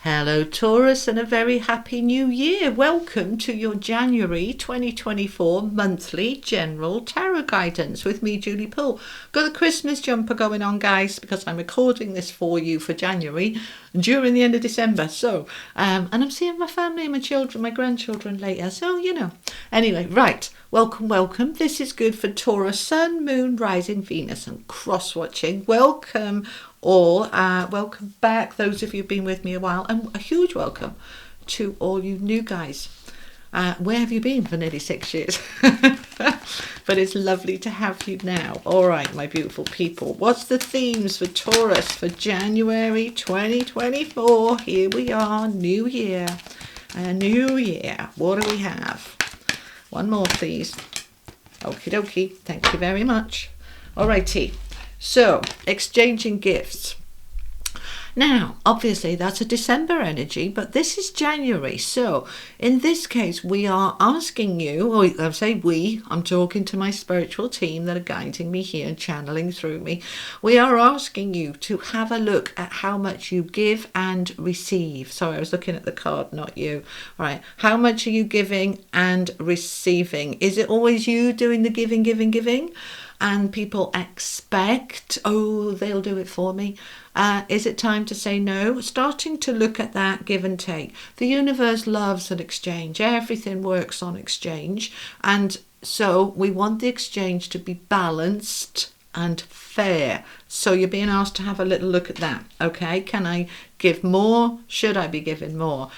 Hello Taurus, and a very happy new year. Welcome to your January 2024 monthly general tarot guidance with me, Julie Poole. Got a Christmas jumper going on, guys, because I'm recording this for you for January during the end of December. So, and I'm seeing my family and my children, my grandchildren later. So, Anyway, right. Welcome. This is good for Taurus, Sun, Moon, Rising, Venus, and cross-watching. Welcome all. Welcome back, those of you who've been with me a while, and a huge welcome to all you new guys. Where have you been for nearly 6 years? But it's lovely to have you now. All right, my beautiful people. What's the themes for Taurus for January 2024? Here we are, new year. A new year. What do we have? One more, please. Okie dokie. Thank you very much. Alrighty. So, exchanging gifts. Now, obviously, that's a December energy, but this is January. So, in this case, we are asking you, or I say we, I'm talking to my spiritual team that are guiding me here and channeling through me. We are asking you to have a look at how much you give and receive. Sorry, I was looking at the card, not you. All right. How much are you giving and receiving? Is it always you doing the giving? And people expect, oh, they'll do it for me. Is it time to say no? Starting to look at that give and take. The universe loves an exchange. Everything works on exchange. And so we want the exchange to be balanced and fair. So you're being asked to have a little look at that. Okay, can I give more? Should I be giving more?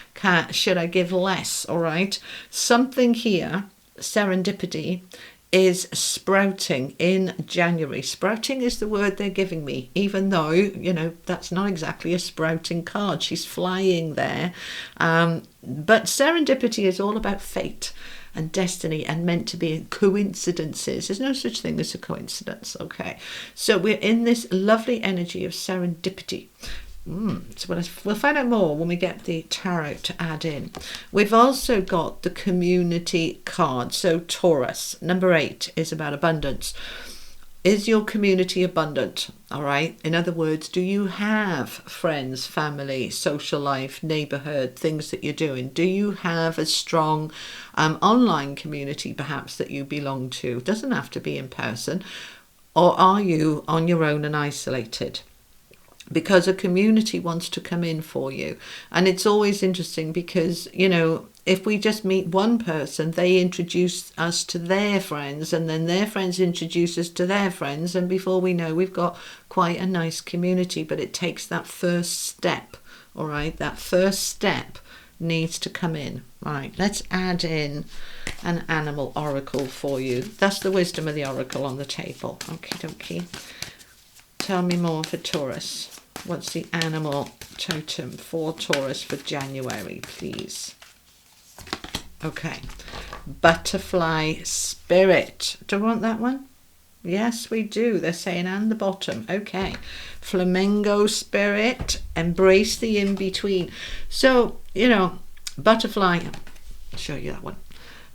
Should I give less? All right. Something here, serendipity, is sprouting in January. Sprouting is the word they're giving me, even though, that's not exactly a sprouting card. She's flying there. But serendipity is all about fate and destiny and meant to be coincidences. There's no such thing as a coincidence, okay? So we're in this lovely energy of serendipity. So we'll find out more when we get the tarot to add in. We've also got the community card. So Taurus, number 8, is about abundance. Is your community abundant? All right. In other words, do you have friends, family, social life, neighborhood, things that you're doing? Do you have a strong online community perhaps that you belong to? Doesn't have to be in person. Or are you on your own and isolated? Because a community wants to come in for you. And it's always interesting because, if we just meet one person, they introduce us to their friends, and then their friends introduce us to their friends. And before we know, we've got quite a nice community. But it takes that first step. All right. That first step needs to come in. Right. Let's add in an animal oracle for you. That's the wisdom of the oracle on the table. Okie dokie. Tell me more for Taurus. What's the animal totem for Taurus for January, please? Okay. Butterfly spirit. Do we want that one? Yes, we do. They're saying and the bottom. Okay. Flamingo spirit. Embrace the in-between. So, butterfly. I'll show you that one.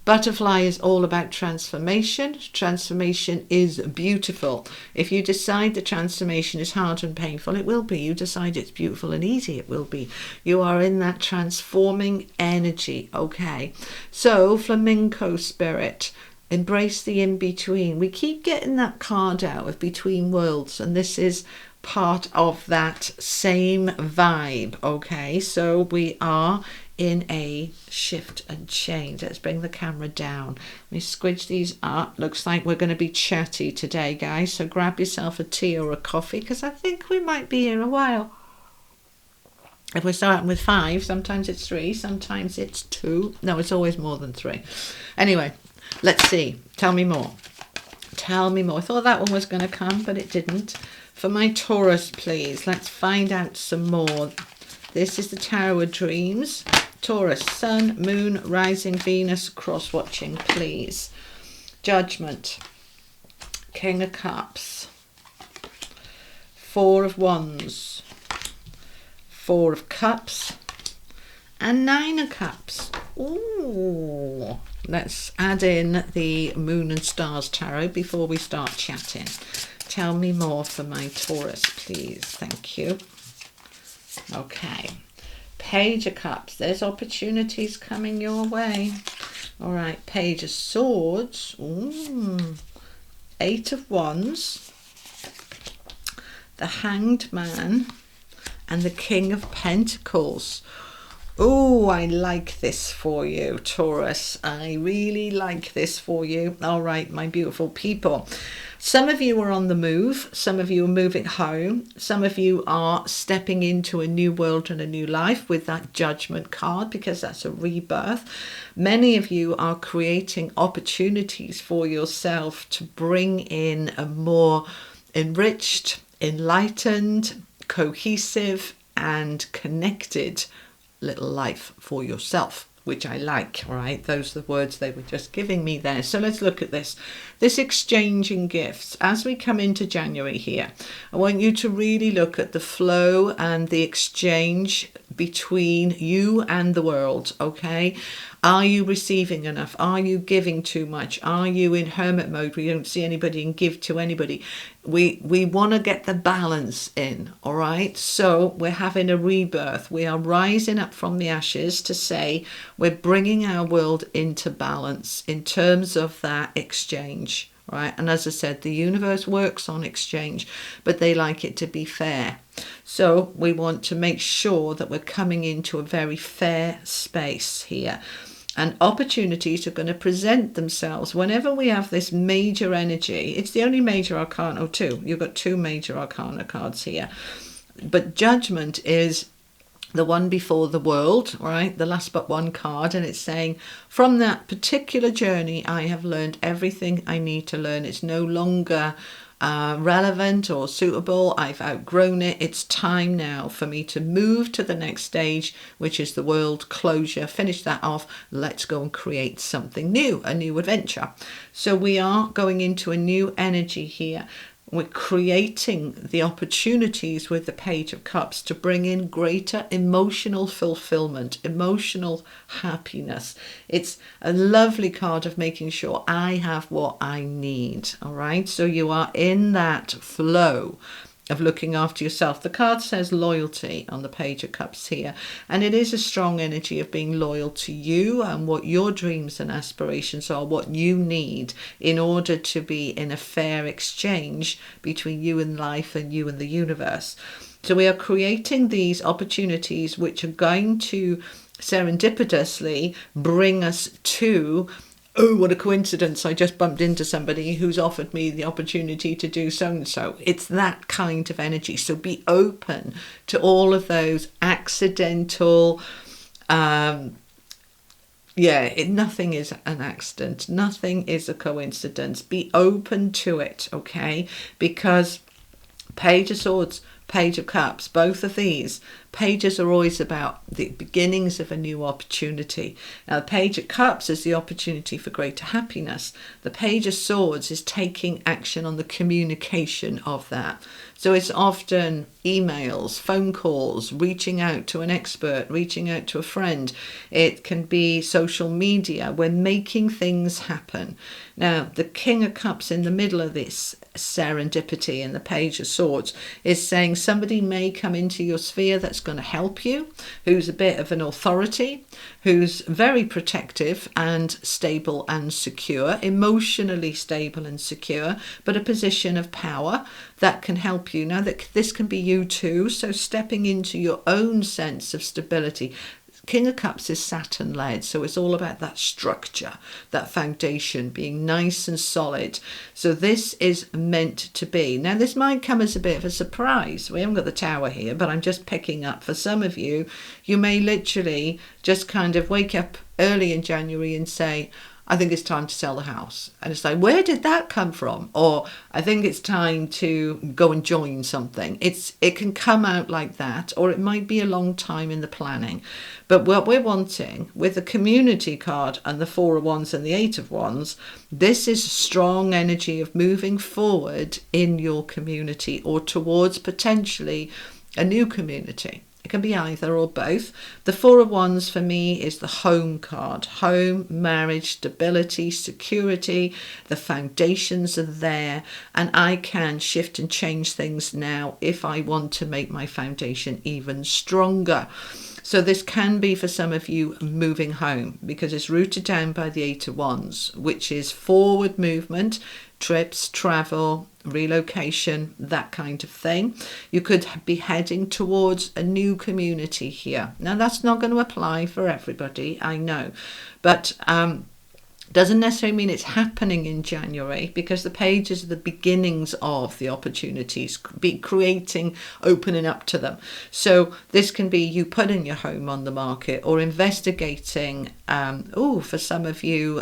Butterfly is all about transformation. Transformation is beautiful. If you decide the transformation is hard and painful, it will be. You decide it's beautiful and easy, it will be. You are in that transforming energy, okay? So, flamingo spirit, embrace the in-between. We keep getting that card out of between worlds, and this is part of that same vibe, okay? So, we are in a shift and change. Let's bring the camera down. Let me squidge these up. Looks like we're going to be chatty today, guys. So grab yourself a tea or a coffee, because I think we might be here a while. If we're starting with 5, sometimes it's 3, sometimes it's 2. No, it's always more than 3. Anyway, let's see. Tell me more. Tell me more. I thought that one was going to come, but it didn't. For my Taurus, please, let's find out some more. This is the Tower of Dreams. Taurus, Sun, Moon, Rising, Venus, cross-watching, please. Judgement. King of Cups. 4 of Wands. 4 of Cups. And 9 of Cups. Ooh. Let's add in the Moon and Stars Tarot before we start chatting. Tell me more for my Taurus, please. Thank you. Okay. Page of Cups. There's opportunities coming your way. All right, Page of Swords. Ooh. Eight of Wands. The Hanged Man. And the King of Pentacles. Oh, I like this for you, Taurus. I really like this for you. All right, my beautiful people. Some of you are on the move. Some of you are moving home. Some of you are stepping into a new world and a new life with that Judgment card, because that's a rebirth. Many of you are creating opportunities for yourself to bring in a more enriched, enlightened, cohesive and connected little life for yourself, which I like. All right, those are the words they were just giving me there. So let's look at this exchanging gifts. As we come into January here, I want you to really look at the flow and the exchange between you and the world. Okay, are you receiving enough? Are you giving too much? Are you in hermit mode where you don't see anybody and give to anybody? We want to get the balance in. All right, so we're having a rebirth. We are rising up from the ashes to say we're bringing our world into balance in terms of that exchange. Right, and as I said, the universe works on exchange, but they like it to be fair. So we want to make sure that we're coming into a very fair space here. And opportunities are going to present themselves whenever we have this major energy. It's the only major arcana, or two. You've got two major arcana cards here. But Judgment is the one before the World, right? The last but one card. And it's saying, from that particular journey, I have learned everything I need to learn. It's no longer relevant or suitable. I've outgrown it. It's time now for me to move to the next stage, which is the world closure. Finish that off. Let's go and create something new, a new adventure. So we are going into a new energy here. We're creating the opportunities with the Page of Cups to bring in greater emotional fulfillment, emotional happiness. It's a lovely card of making sure I have what I need. All right. So you are in that flow of looking after yourself. The card says loyalty on the Page of Cups here, and it is a strong energy of being loyal to you and what your dreams and aspirations are, what you need in order to be in a fair exchange between you and life and you and the universe. So we are creating these opportunities which are going to serendipitously bring us to, oh, what a coincidence, I just bumped into somebody who's offered me the opportunity to do so-and-so. It's that kind of energy. So be open to all of those accidental, nothing is an accident. Nothing is a coincidence. Be open to it, okay? Because Page of Swords, Page of Cups, both of these pages are always about the beginnings of a new opportunity. Now, the Page of Cups is the opportunity for greater happiness. The Page of Swords is taking action on the communication of that. So it's often emails, phone calls, reaching out to an expert, reaching out to a friend. It can be social media. We're making things happen. Now, the King of Cups in the middle of this serendipity in the Page of Swords is saying somebody may come into your sphere that's going to help you, who's a bit of an authority, who's very protective and stable and secure, emotionally stable and secure, but a position of power that can help you. Now, that this can be you too, so stepping into your own sense of stability. King of Cups is Saturn led, so it's all about that structure, that foundation being nice and solid. So this is meant to be. Now, this might come as a bit of a surprise. We haven't got the Tower here, but I'm just picking up. For some of you, you may literally just kind of wake up early in January and say, I think it's time to sell the house. And it's like, where did that come from? Or I think it's time to go and join something. It can come out like that, or it might be a long time in the planning. But what we're wanting with the community card and the Four of Wands and the Eight of Wands, this is strong energy of moving forward in your community or towards potentially a new community. It can be either or both. The Four of Wands for me is the home card. Home, marriage, stability, security. The foundations are there, and I can shift and change things now if I want to make my foundation even stronger. So this can be for some of you moving home, because it's rooted down by the 8 of Wands, which is forward movement, trips, travel, relocation, that kind of thing. You could be heading towards a new community here. Now that's not going to apply for everybody, I know, but doesn't necessarily mean it's happening in January, because the pages are the beginnings of the opportunities, be creating, opening up to them. So this can be you putting your home on the market or investigating. For some of you,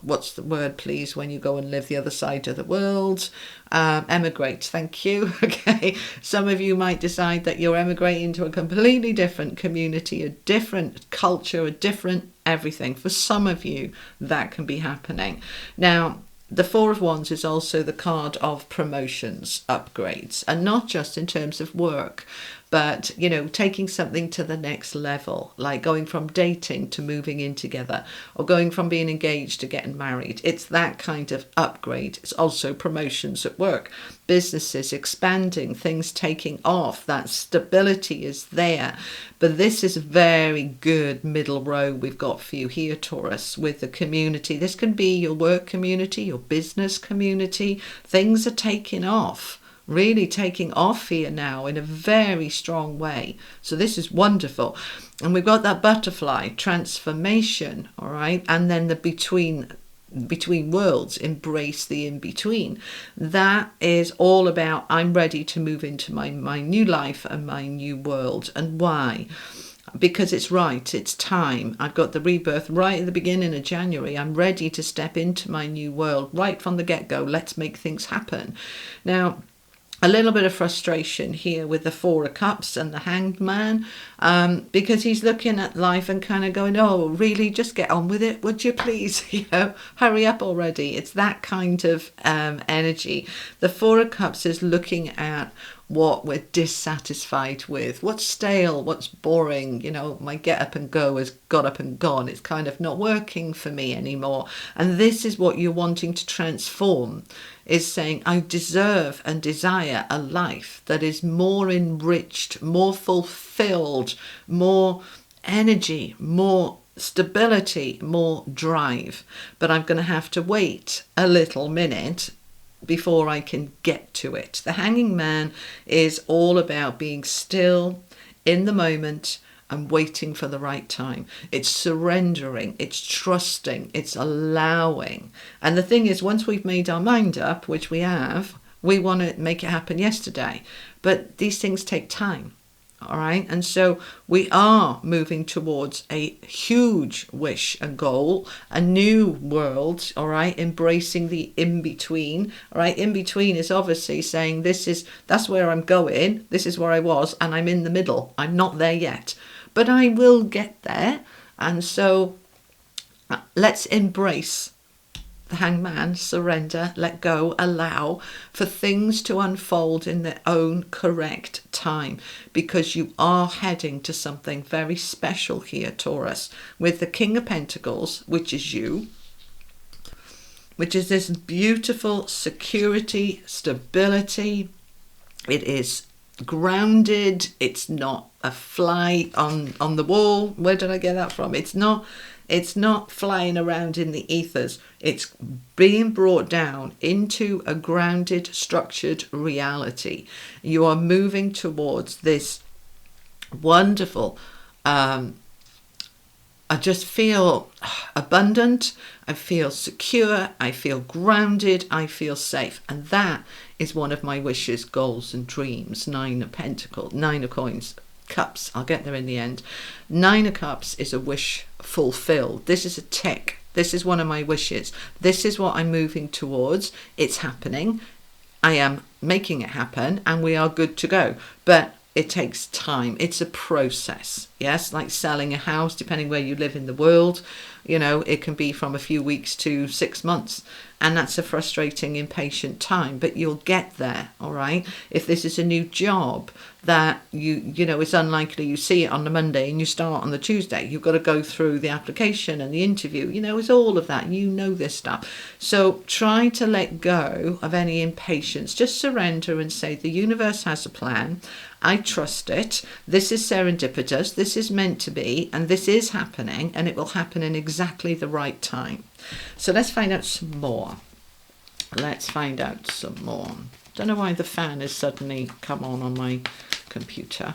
what's the word, please, when you go and live the other side of the world? Emigrate, thank you. Okay, some of you might decide that you're emigrating to a completely different community, a different culture, a different everything. For some of you, that can be happening. Now, the 4 of Wands is also the card of promotions, upgrades, and not just in terms of work, but, you know, taking something to the next level, like going from dating to moving in together, or going from being engaged to getting married. It's that kind of upgrade. It's also promotions at work, businesses expanding, things taking off. That stability is there. But this is a very good middle row we've got for you here, Taurus, with the community. This can be your work community, your business community. Things are taking off. Really taking off here now in a very strong way. So this is wonderful. And we've got that butterfly transformation, all right? And then the between worlds, embrace the in-between. That is all about, I'm ready to move into my new life and my new world. And why? Because it's right, it's time. I've got the rebirth right at the beginning of January. I'm ready to step into my new world right from the get-go. Let's make things happen. Now, a little bit of frustration here with the 4 of Cups and the Hanged Man, because he's looking at life and kind of going, oh, really, just get on with it, would you please? You know, hurry up already. It's that kind of energy. The 4 of Cups is looking at what we're dissatisfied with, what's stale, what's boring. You know, my get up and go has got up and gone. It's kind of not working for me anymore. And this is what you're wanting to transform, is saying, I deserve and desire a life that is more enriched, more fulfilled, more energy, more stability, more drive. But I'm going to have to wait a little minute before I can get to it. The Hanging Man is all about being still in the moment and waiting for the right time. It's surrendering, it's trusting, it's allowing. And the thing is, once we've made our mind up, which we have, we want to make it happen yesterday. But these things take time. All right. And so we are moving towards a huge wish and goal, a new world. All right. Embracing the in-between. All right. In-between is obviously saying that's where I'm going. This is where I was, and I'm in the middle. I'm not there yet, but I will get there. And so let's embrace the Hangman, surrender, let go, allow for things to unfold in their own correct time, because you are heading to something very special here, Taurus, with the King of Pentacles, which is you, which is this beautiful security, stability. It is grounded. It's not a fly on the wall. Where did I get that from? It's not flying around in the ethers. It's being brought down into a grounded, structured reality. You are moving towards this wonderful, I just feel abundant, I feel secure, I feel grounded, I feel safe. And that is one of my wishes, goals and dreams. 9 of Pentacles, 9 of Coins. Cups, I'll get there in the end. 9 of Cups is a wish fulfilled. This is a tick. This is one of my wishes. This is what I'm moving towards. It's happening. I am making it happen, and we are good to go. But it takes time. It's a process. Yes, like selling a house, depending where you live in the world, you know, it can be from a few weeks to 6 months. And that's a frustrating, impatient time, but you'll get there, all right? If this is a new job that you know, it's unlikely you see it on the Monday and you start on the Tuesday. You've got to go through the application and the interview. You know, it's all of that. You know this stuff. So try to let go of any impatience. Just surrender and say, the universe has a plan. I trust it. This is serendipitous. This is meant to be, and this is happening, and it will happen in exactly the right time. So let's find out some more. Let's find out some more. Don't know why the fan has suddenly come on my computer.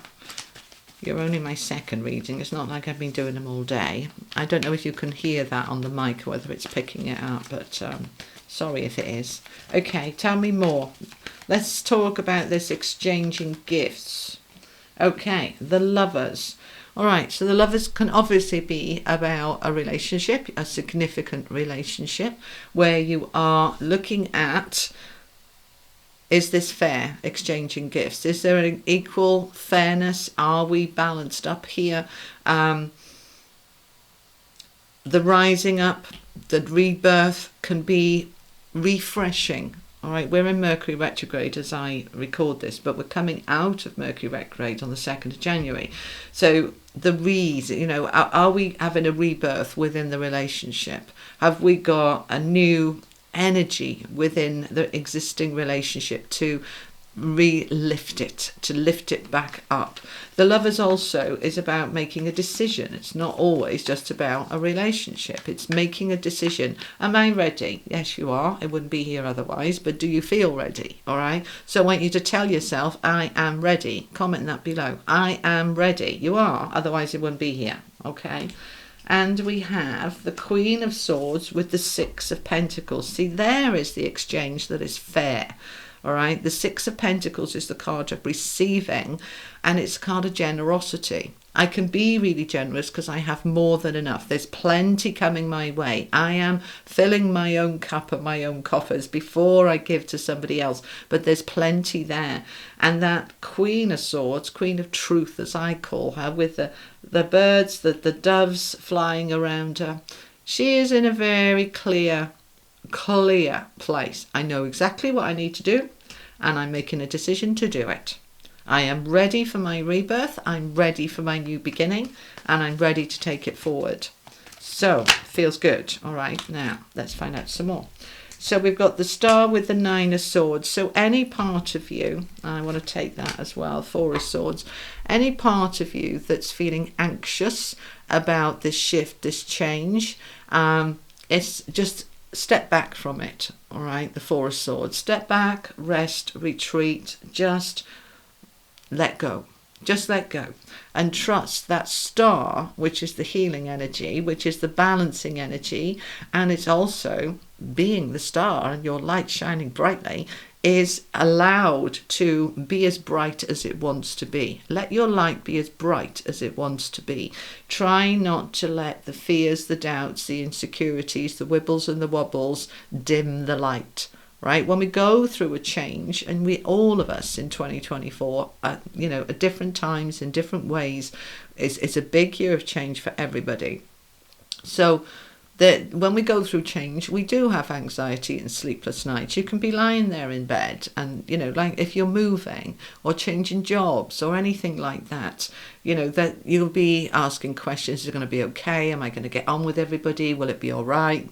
You're only my second reading. It's not like I've been doing them all day. I don't know if you can hear that on the mic, whether it's picking it up, but sorry if it is. Okay, tell me more. Let's talk about this exchanging gifts. Okay, the Lovers. All right, so the Lovers can obviously be about a relationship, a significant relationship, where you are looking at, is this fair, exchanging gifts? Is there an equal fairness? Are we balanced up here? The rising up, the rebirth can be refreshing. All right, we're in Mercury retrograde as I record this, but we're coming out of Mercury retrograde on the 2nd of January. So the reason, are we having a rebirth within the relationship? Have we got a new energy within the existing relationship to lift it back up? The Lovers also is about making a decision. It's not always just about a relationship. It's making a decision. Am I ready? Yes, you are. I wouldn't be here otherwise, but do you feel ready? All right, so I want you to tell yourself, I am ready. Comment that below. I am ready. You are, otherwise it wouldn't be here. Okay. And we have the Queen of Swords with the Six of Pentacles. See, there is the exchange that is fair. All right, the Six of Pentacles is the card of receiving, and it's a card of generosity. I can be really generous because I have more than enough. There's plenty coming my way. I am filling my own cup and my own coffers before I give to somebody else, but there's plenty there. And that Queen of Swords, Queen of Truth as I call her, with the birds, the doves flying around her, she is in a very clear place. I know exactly what I need to do, and I'm making a decision to do it. I am ready for my rebirth, I'm ready for my new beginning, and I'm ready to take it forward. So, feels good. All right, now let's find out some more. So we've got the Star with the Nine of Swords. So any part of you, I want to take that as well, Four of Swords, any part of you that's feeling anxious about this shift, this change, it's just step back from it. All right, the Four of Swords. Step back, rest, retreat, just let go. Just let go and trust that Star, which is the healing energy, which is the balancing energy, and it's also being the star and your light shining brightly, is allowed to be as bright as it wants to be. Let your light be as bright as it wants to be. Try not to let the fears, the doubts, the insecurities, the wibbles and the wobbles dim the light. Right, when we go through a change, and we all of us in 2024, at different times in different ways, it's a big year of change for everybody. So that when we go through change, we do have anxiety and sleepless nights. You can be lying there in bed, and like if you're moving or changing jobs or anything like that, that you'll be asking questions. Is it going to be okay? Am I going to get on with everybody? Will it be all right?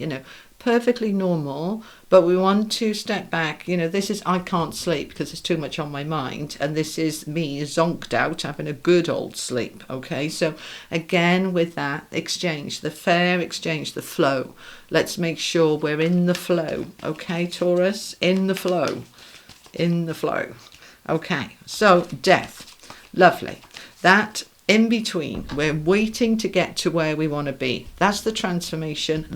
Perfectly normal, but we want to step back. This is, I can't sleep because there's too much on my mind, and this is me zonked out having a good old sleep. Okay, so again with that exchange, the fair exchange, the flow, let's make sure we're in the flow. Okay, Taurus, in the flow. Okay, so death, lovely. That in between, we're waiting to get to where we want to be. That's the transformation.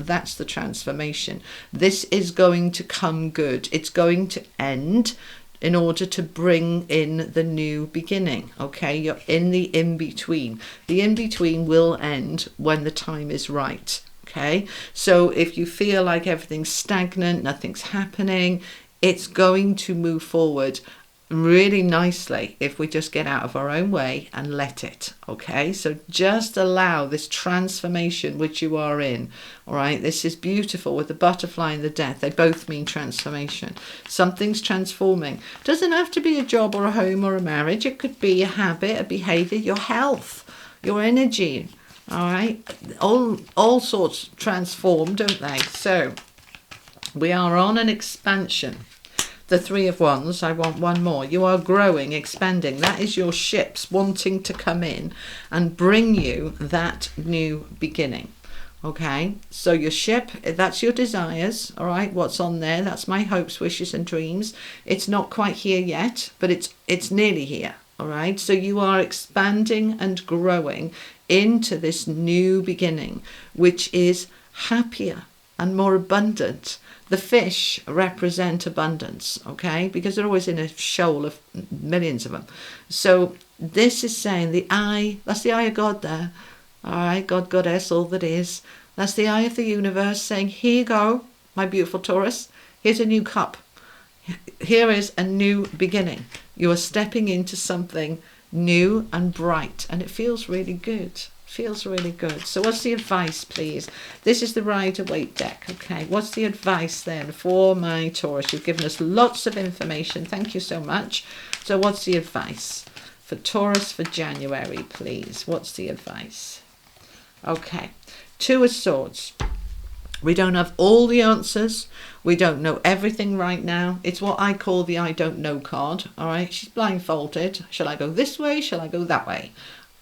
This is going to come good. It's going to end in order to bring in the new beginning. Okay, you're in the in-between. The in-between will end when the time is right. Okay, so if you feel like everything's stagnant, nothing's happening, it's going to move forward really nicely if we just get out of our own way and let it. Okay, so just allow this transformation which you are in. All right, this is beautiful with the butterfly and the death. They both mean transformation. Something's transforming. Doesn't have to be a job or a home or a marriage. It could be a habit, a behavior, your health, your energy. All right, all sorts transform, don't they? So we are on an expansion. the Three of Wands, I want one more. You are growing, expanding. That is your ships wanting to come in and bring you that new beginning. Okay, so your ship, that's your desires. All right, what's on there? That's my hopes, wishes and dreams. It's not quite here yet, but it's nearly here. All right, so you are expanding and growing into this new beginning, which is happier and more abundant. The fish represent abundance, okay, because they're always in a shoal of millions of them. So this is saying the eye, that's the eye of God there. All right, God, Goddess, all that is. That's the eye of the universe saying, here you go, my beautiful Taurus. Here's a new cup. Here is a new beginning. You are stepping into something new and bright, and it feels really good. Feels really good. So what's the advice, please? This is the Rider-Waite deck. Okay, what's the advice then for my Taurus? You've given us lots of information. Thank you so much. So what's the advice for Taurus for January, please? What's the advice? Okay, Two of Swords. We don't have all the answers. We don't know everything right now. It's what I call the I don't know card. All right, she's blindfolded. Shall I go this way? Shall I go that way?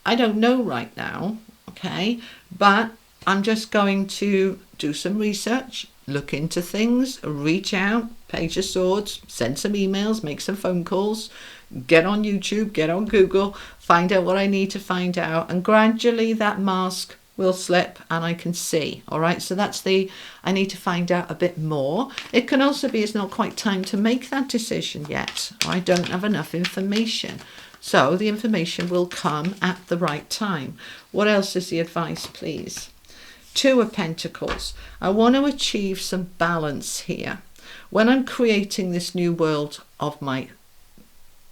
I don't know right now, okay, but I'm just going to do some research, look into things, reach out, Page of Swords, send some emails, make some phone calls, get on YouTube, get on Google, find out what I need to find out, and gradually that mask will slip and I can see. All right, so that's the I need to find out a bit more. It can also be it's not quite time to make that decision yet. I don't have enough information. So the information will come at the right time. What else is the advice, please? Two of Pentacles. I want to achieve some balance here. When I'm creating this new world of my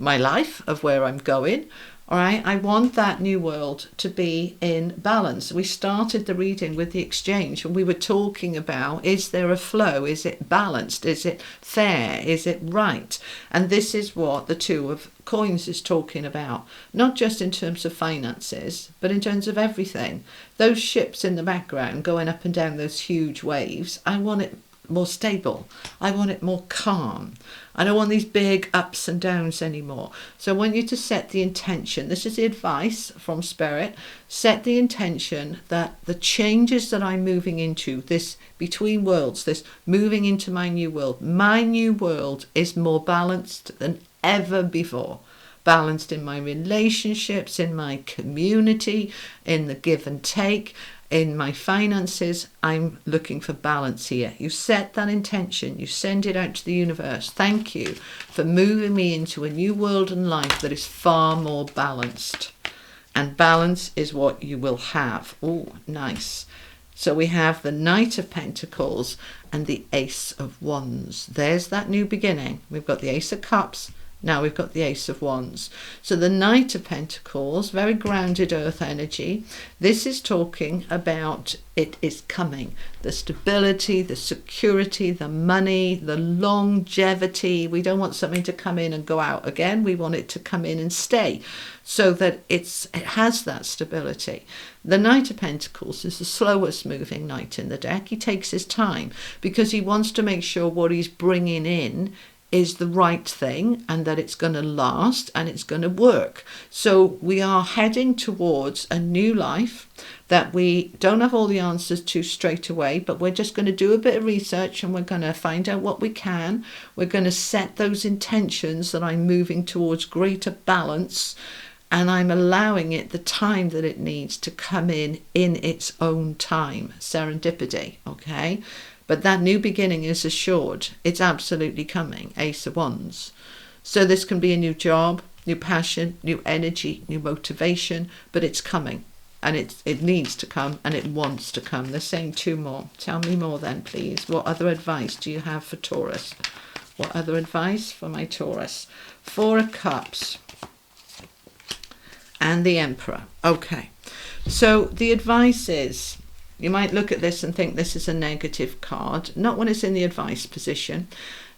life, of where I'm going, all right, I want that new world to be in balance. We started the reading with the exchange and we were talking about, is there a flow? Is it balanced? Is it fair? Is it right? And this is what the Two of Coins is talking about, not just in terms of finances, but in terms of everything. Those ships in the background going up and down those huge waves, I want it more stable. I want it more calm. I don't want these big ups and downs anymore. So I want you to set the intention. This is the advice from Spirit. Set the intention that the changes that I'm moving into, this between worlds, this moving into my new world is more balanced than ever before. Balanced in my relationships, in my community, in the give and take, in my finances. I'm looking for balance here. You set that intention, you send it out to the universe. Thank you for moving me into a new world and life that is far more balanced. And balance is what you will have. Oh, nice. So we have the Knight of Pentacles and the Ace of Wands. There's that new beginning. We've got the Ace of Cups. Now we've got the Ace of Wands. So the Knight of Pentacles, very grounded earth energy. This is talking about it is coming. The stability, the security, the money, the longevity. We don't want something to come in and go out again. We want it to come in and stay so that it has that stability. The Knight of Pentacles is the slowest moving knight in the deck. He takes his time because he wants to make sure what he's bringing in is the right thing and that it's going to last and it's going to work. So we are heading towards a new life that we don't have all the answers to straight away, but we're just going to do a bit of research and we're going to find out what we can. We're going to set those intentions that I'm moving towards greater balance and I'm allowing it the time that it needs to come in its own time. Serendipity, okay? But that new beginning is assured. It's absolutely coming. Ace of Wands. So this can be a new job, new passion, new energy, new motivation, but it's coming. And it needs to come and it wants to come. They're saying two more. Tell me more then, please. What other advice do you have for Taurus? What other advice for my Taurus? Four of Cups and the Emperor. Okay. So the advice is, you might look at this and think this is a negative card, not when it's in the advice position.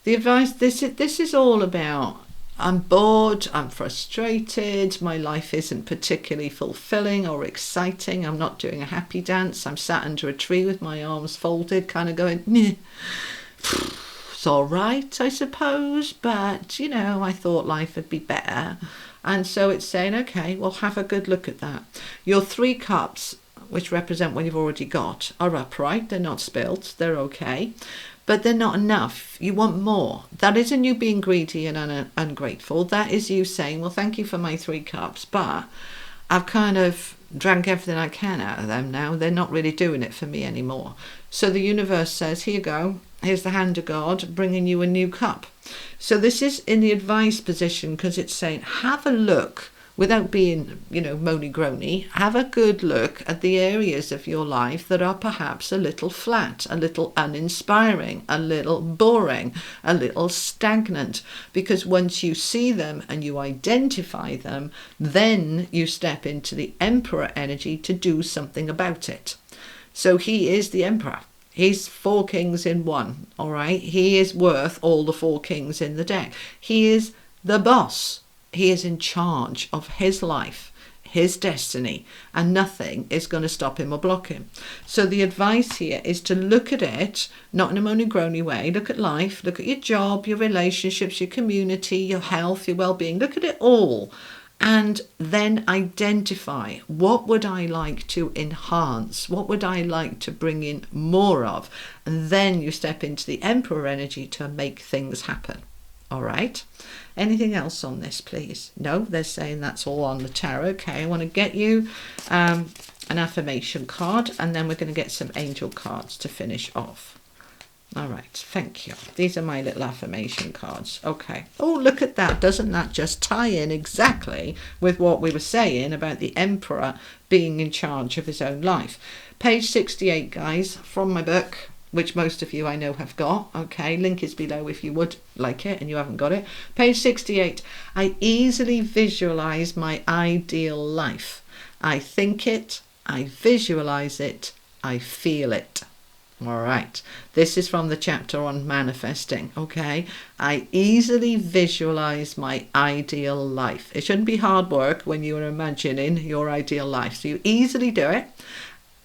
The advice, this is all about, I'm bored, I'm frustrated, my life isn't particularly fulfilling or exciting, I'm not doing a happy dance, I'm sat under a tree with my arms folded, kind of going, meh. it's all right, I suppose, but, you know, I thought life would be better. And so it's saying, okay, well, have a good look at that. Your 3 cups, which represent what you've already got, are upright. They're not spilt. They're okay. But they're not enough. You want more. That isn't you being greedy and ungrateful. That is you saying, well, thank you for my 3 cups, but I've kind of drank everything I can out of them now. They're not really doing it for me anymore. So the universe says, here you go. Here's the hand of God bringing you a new cup. So this is in the advice position because it's saying, have a look without being, you know, moany-groany. Have a good look at the areas of your life that are perhaps a little flat, a little uninspiring, a little boring, a little stagnant. Because once you see them and you identify them, then you step into the Emperor energy to do something about it. So he is the Emperor. He's 4 kings in one, all right? He is worth all the 4 kings in the deck. He is the boss. He is in charge of his life, his destiny, and nothing is going to stop him or block him. So the advice here is to look at it, not in a moany-groany way. Look at life, look at your job, your relationships, your community, your health, your well-being. Look at it all. And then identify, what would I like to enhance? What would I like to bring in more of? And then you step into the Emperor energy to make things happen. All right. Anything else on this, please? No, they're saying that's all on the tarot. Okay, I want to get you an affirmation card, and then we're going to get some angel cards to finish off. All right, thank you. These are my little affirmation cards. Okay. Oh, look at that. Doesn't that just tie in exactly with what we were saying about the Emperor being in charge of his own life? Page 68, guys, from my book, which most of you I know have got. Okay, link is below if you would like it and you haven't got it. Page 68. I easily visualize my ideal life. I think it, I visualize it, I feel it. All right, this is from the chapter on manifesting. Okay, I easily visualize my ideal life. It shouldn't be hard work when you're imagining your ideal life. So you easily do it.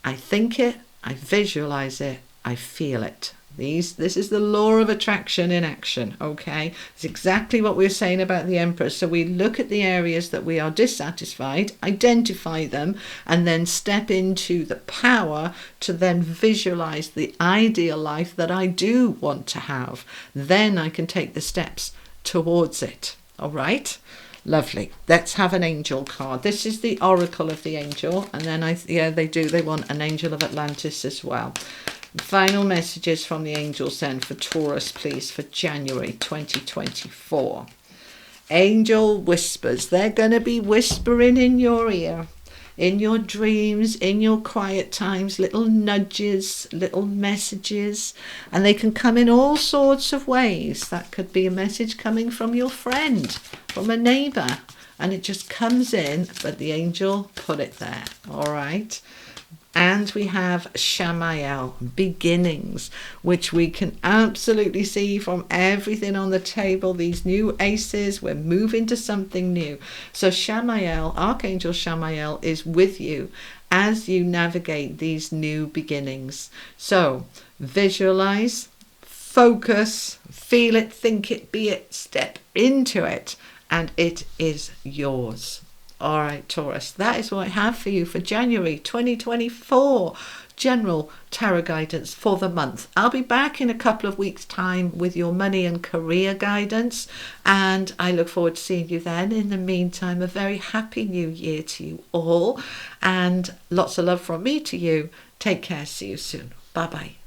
I think it, I visualize it, I feel it. This is the law of attraction in action, okay? It's exactly what we were saying about the Emperor. So we look at the areas that we are dissatisfied, identify them, and then step into the power to then visualize the ideal life that I do want to have. Then I can take the steps towards it, all right? Lovely. Let's have an angel card. This is the Oracle of the Angel, and then they want an Angel of Atlantis as well. Final messages from the angels then for Taurus, please, for January 2024. Angel whispers. They're going to be whispering in your ear, in your dreams, in your quiet times, little nudges, little messages, and they can come in all sorts of ways. That could be a message coming from your friend, from a neighbour, and it just comes in, but the angel put it there, all right? And we have Shamael, beginnings, which we can absolutely see from everything on the table. These new aces, we're moving to something new. So Shamael, Archangel Shamael, is with you as you navigate these new beginnings. So visualize, focus, feel it, think it, be it, step into it, and it is yours. All right, Taurus, that is what I have for you for January 2024. General tarot guidance for the month. I'll be back in a couple of weeks' time with your money and career guidance, and I look forward to seeing you then. In the meantime, a very happy new year to you all, and lots of love from me to you. Take care. See you soon. Bye-bye.